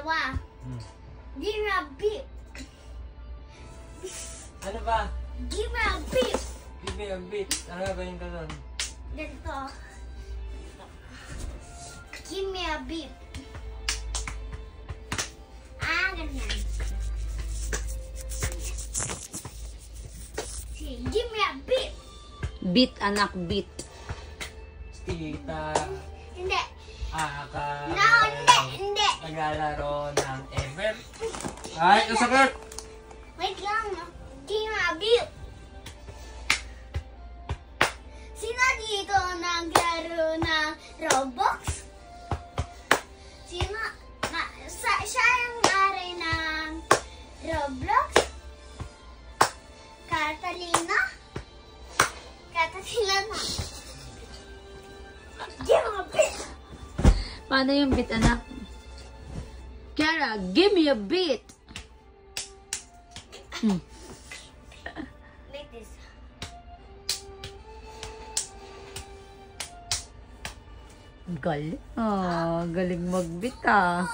dalawa. Give me a beat. Ano ba? Give me a beat. Give me a beat. Ano gagawin ko doon? Ganito. Give me a beat. Ganyan. Give me a beat. Beat, anak, beat. Tita. Hindi. No, hindi. Naglalaro ng ever. Ay, nasakit! Wait lang. Give me a beat. Sino dito naglaro ng Roblox? Sino? Siya yung ari ng Roblox? Catalina? Catalina. Give me a beat. Paano yung beat, anak? Kiara, give me a beat. Like this. Galing. Oh, galing mag-beat ah.